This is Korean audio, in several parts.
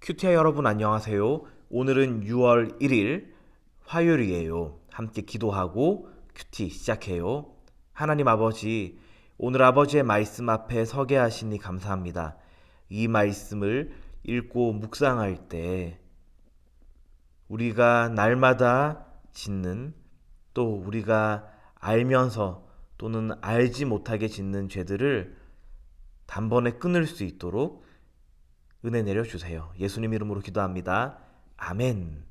큐티아 여러분 안녕하세요. 오늘은 6월 1일 화요일이에요. 함께 기도하고 큐티 시작해요. 하나님 아버지, 오늘 아버지의 말씀 앞에 서게 하시니 감사합니다. 이 말씀을 읽고 묵상할 때 우리가 날마다 짓는, 또 우리가 알면서 또는 알지 못하게 짓는 죄들을 단번에 끊을 수 있도록 은혜 내려주세요. 예수님 이름으로 기도합니다. 아멘.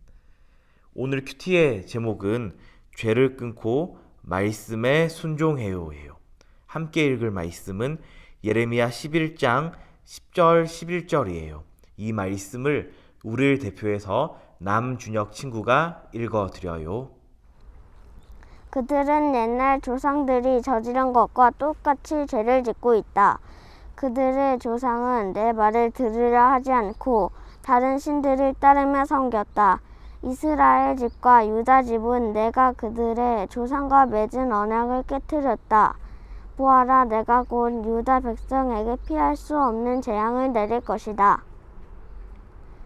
오늘 큐티의 제목은 죄를 끊고 말씀에 순종해요예요. 함께 읽을 말씀은 예레미야 11장 10절 11절이에요. 이 말씀을 우리를 대표해서 남준혁 친구가 읽어드려요. 그들은 옛날 조상들이 저지른 것과 똑같이 죄를 짓고 있다. 그들의 조상은 내 말을 들으려 하지 않고 다른 신들을 따르며 섬겼다. 이스라엘 집과 유다 집은 내가 그들의 조상과 맺은 언약을 깨뜨렸다. 보아라, 내가 곧 유다 백성에게 피할 수 없는 재앙을 내릴 것이다.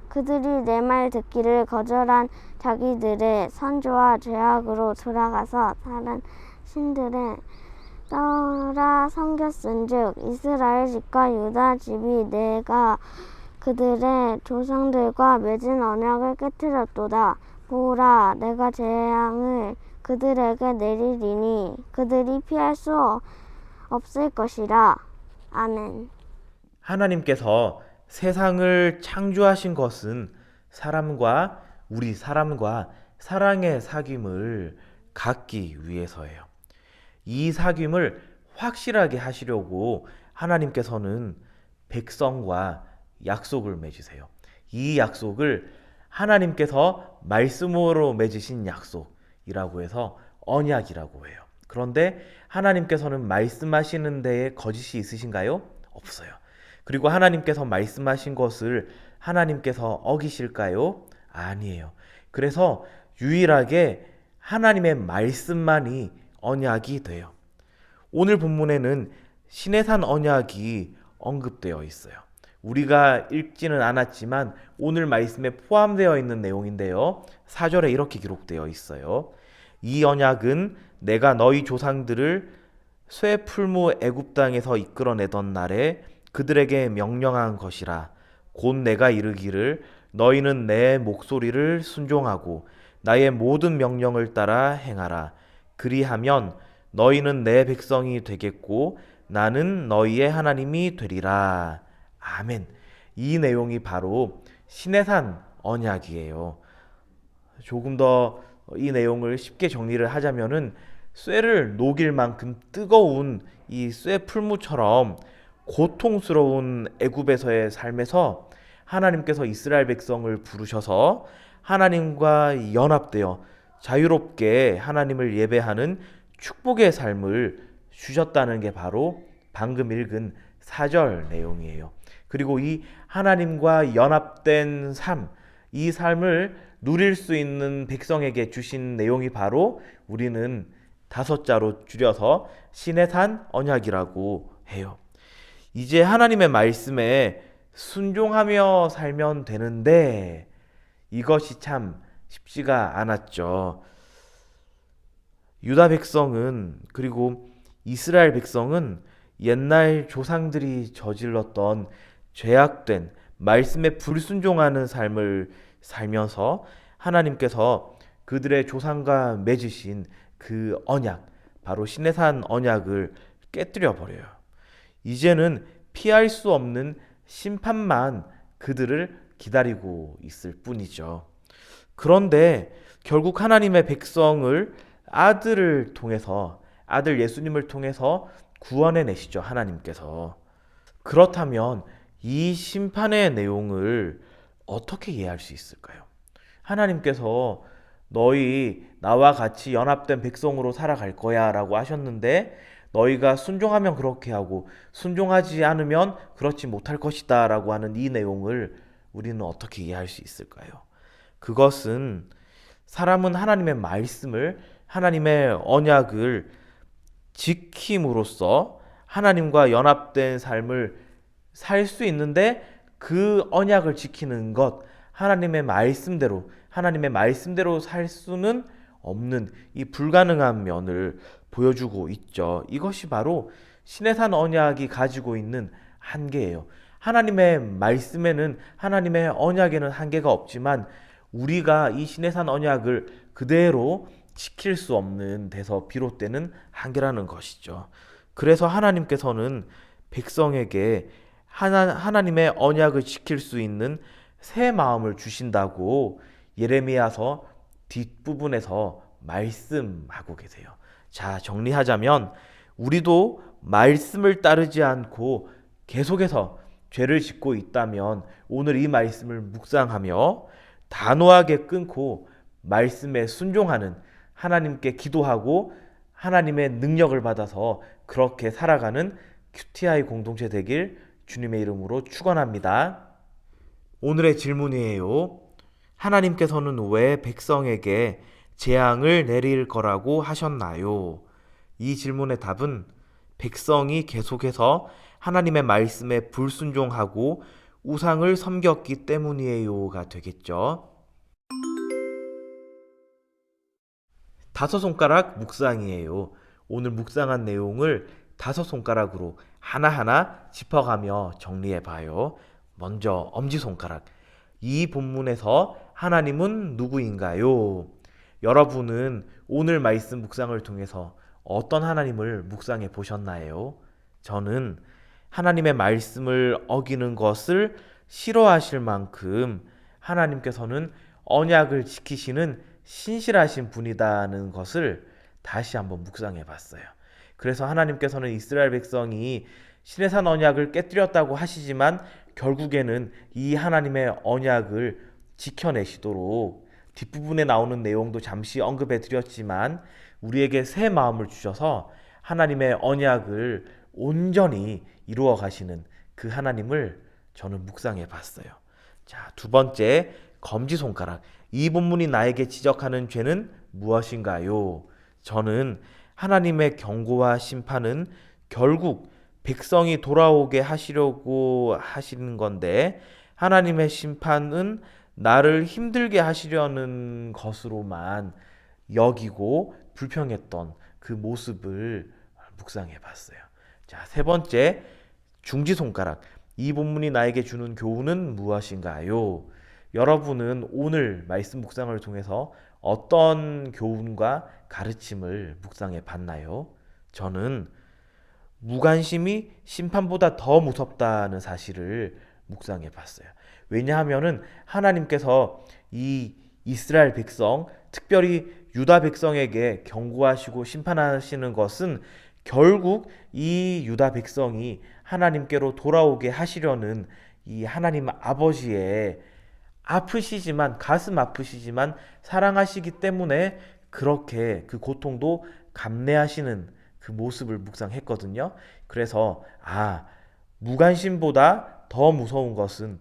그들이 내 말 듣기를 거절한 자기들의 선조와 죄악으로 돌아가서 다른 신들을 따라 섬겼은즉 이스라엘 집과 유다 집이 내가 그들의 조상들과 맺은 언약을 깨뜨렸도다. 보라, 내가 재앙을 그들에게 내리리니 그들이 피할 수 없을 것이라. 아멘. 하나님께서 세상을 창조하신 것은 우리 사람과 사랑의 사귐을 갖기 위해서예요. 이 사귐을 확실하게 하시려고 하나님께서는 백성과 약속을 맺으세요. 이 약속을 하나님께서 말씀으로 맺으신 약속이라고 해서 언약이라고 해요. 그런데 하나님께서는 말씀하시는 데에 거짓이 있으신가요? 없어요. 그리고 하나님께서 말씀하신 것을 하나님께서 어기실까요? 아니에요. 그래서 유일하게 하나님의 말씀만이 언약이 돼요. 오늘 본문에는 시내산 언약이 언급되어 있어요. 우리가 읽지는 않았지만 오늘 말씀에 포함되어 있는 내용인데요. 4절에 이렇게 기록되어 있어요. 이 언약은 내가 너희 조상들을 쇠 풀무 애굽 땅에서 이끌어내던 날에 그들에게 명령한 것이라. 곧 내가 이르기를 너희는 내 목소리를 순종하고 나의 모든 명령을 따라 행하라. 그리하면 너희는 내 백성이 되겠고 나는 너희의 하나님이 되리라. 아멘. 이 내용이 바로 시내산 언약이에요. 조금 더 이 내용을 쉽게 정리를 하자면은 쇠를 녹일 만큼 뜨거운 이 쇠 풀무처럼 고통스러운 애굽에서의 삶에서 하나님께서 이스라엘 백성을 부르셔서 하나님과 연합되어 자유롭게 하나님을 예배하는 축복의 삶을 주셨다는 게 바로 방금 읽은 4절 내용이에요. 그리고 이 하나님과 연합된 삶, 이 삶을 누릴 수 있는 백성에게 주신 내용이 바로 우리는 5자로 줄여서 시내산 언약이라고 해요. 이제 하나님의 말씀에 순종하며 살면 되는데 이것이 참 쉽지가 않았죠. 유다 백성은, 그리고 이스라엘 백성은 옛날 조상들이 저질렀던 죄악된 말씀에 불순종하는 삶을 살면서 하나님께서 그들의 조상과 맺으신 그 언약, 바로 시내산 언약을 깨뜨려 버려요. 이제는 피할 수 없는 심판만 그들을 기다리고 있을 뿐이죠. 그런데 결국 하나님의 백성을 아들 예수님을 통해서 구원해 내시죠, 하나님께서. 그렇다면 이 심판의 내용을 어떻게 이해할 수 있을까요? 하나님께서 너희 나와 같이 연합된 백성으로 살아갈 거야 라고 하셨는데 너희가 순종하면 그렇게 하고 순종하지 않으면 그렇지 못할 것이다 라고 하는 이 내용을 우리는 어떻게 이해할 수 있을까요? 그것은 사람은 하나님의 말씀을, 하나님의 언약을 지킴으로써 하나님과 연합된 삶을 살 수 있는데 그 언약을 지키는 것, 하나님의 말씀대로 살 수는 없는 이 불가능한 면을 보여주고 있죠. 이것이 바로 시내산 언약이 가지고 있는 한계예요. 하나님의 말씀에는, 하나님의 언약에는 한계가 없지만 우리가 이 시내산 언약을 그대로 지킬 수 없는 데서 비롯되는 한계라는 것이죠. 그래서 하나님께서는 백성에게 하나님의 언약을 지킬 수 있는 새 마음을 주신다고 예레미야서 뒷부분에서 말씀하고 계세요. 자, 정리하자면 우리도 말씀을 따르지 않고 계속해서 죄를 짓고 있다면 오늘 이 말씀을 묵상하며 단호하게 끊고 말씀에 순종하는, 하나님께 기도하고 하나님의 능력을 받아서 그렇게 살아가는 QTI 공동체 되길 주님의 이름으로 축원합니다. 오늘의 질문이에요. 하나님께서는 왜 백성에게 재앙을 내릴 거라고 하셨나요? 이 질문의 답은 백성이 계속해서 하나님의 말씀에 불순종하고 우상을 섬겼기 때문이에요가 되겠죠. 다섯 손가락 묵상이에요. 오늘 묵상한 내용을 다섯 손가락으로 하나하나 짚어가며 정리해봐요. 먼저 엄지손가락. 이 본문에서 하나님은 누구인가요? 여러분은 오늘 말씀 묵상을 통해서 어떤 하나님을 묵상해 보셨나요? 저는 하나님의 말씀을 어기는 것을 싫어하실 만큼 하나님께서는 언약을 지키시는 신실하신 분이다는 것을 다시 한번 묵상해 봤어요. 그래서 하나님께서는 이스라엘 백성이 시내산 언약을 깨뜨렸다고 하시지만 결국에는 이 하나님의 언약을 지켜내시도록 뒷부분에 나오는 내용도 잠시 언급해 드렸지만 우리에게 새 마음을 주셔서 하나님의 언약을 온전히 이루어 가시는 그 하나님을 저는 묵상해 봤어요. 자, 두 번째, 검지손가락. 이 본문이 나에게 지적하는 죄는 무엇인가요? 저는 하나님의 경고와 심판은 결국 백성이 돌아오게 하시려고 하시는 건데 하나님의 심판은 나를 힘들게 하시려는 것으로만 여기고 불평했던 그 모습을 묵상해 봤어요. 자, 세 번째, 중지손가락. 이 본문이 나에게 주는 교훈은 무엇인가요? 여러분은 오늘 말씀 묵상을 통해서 어떤 교훈과 가르침을 묵상해 봤나요? 저는 무관심이 심판보다 더 무섭다는 사실을 묵상해 봤어요. 왜냐하면은 하나님께서 이 이스라엘 백성, 특별히 유다 백성에게 경고하시고 심판하시는 것은 결국 이 유다 백성이 하나님께로 돌아오게 하시려는 이 하나님 아버지의 가슴 아프시지만 사랑하시기 때문에 그렇게 그 고통도 감내하시는 그 모습을 묵상했거든요. 그래서 무관심보다 더 무서운 것은,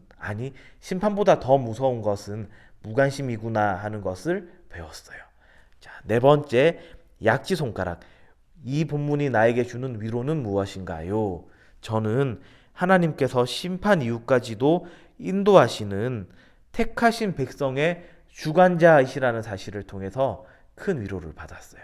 심판보다 더 무서운 것은 무관심이구나 하는 것을 배웠어요. 자, 네 번째, 약지손가락. 이 본문이 나에게 주는 위로는 무엇인가요? 저는 하나님께서 심판 이후까지도 인도하시는 택하신 백성의 주관자이시라는 사실을 통해서 큰 위로를 받았어요.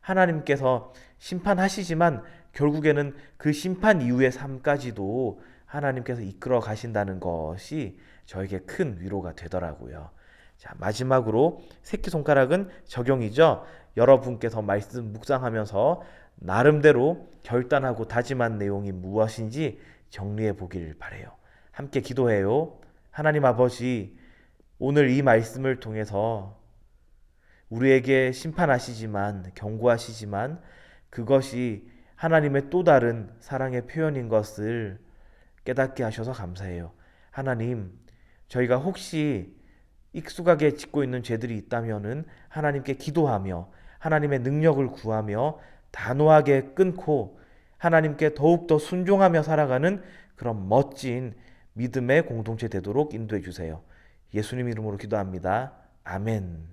하나님께서 심판하시지만 결국에는 그 심판 이후의 삶까지도 하나님께서 이끌어 가신다는 것이 저에게 큰 위로가 되더라고요. 자, 마지막으로 새끼손가락은 적용이죠. 여러분께서 말씀 묵상하면서 나름대로 결단하고 다짐한 내용이 무엇인지 정리해 보길 바래요. 함께 기도해요. 하나님 아버지, 오늘 이 말씀을 통해서 우리에게 심판하시지만, 경고하시지만 그것이 하나님의 또 다른 사랑의 표현인 것을 깨닫게 하셔서 감사해요. 하나님, 저희가 혹시 익숙하게 짓고 있는 죄들이 있다면은 하나님께 기도하며 하나님의 능력을 구하며 단호하게 끊고 하나님께 더욱더 순종하며 살아가는 그런 멋진 믿음의 공동체 되도록 인도해 주세요. 예수님 이름으로 기도합니다. 아멘.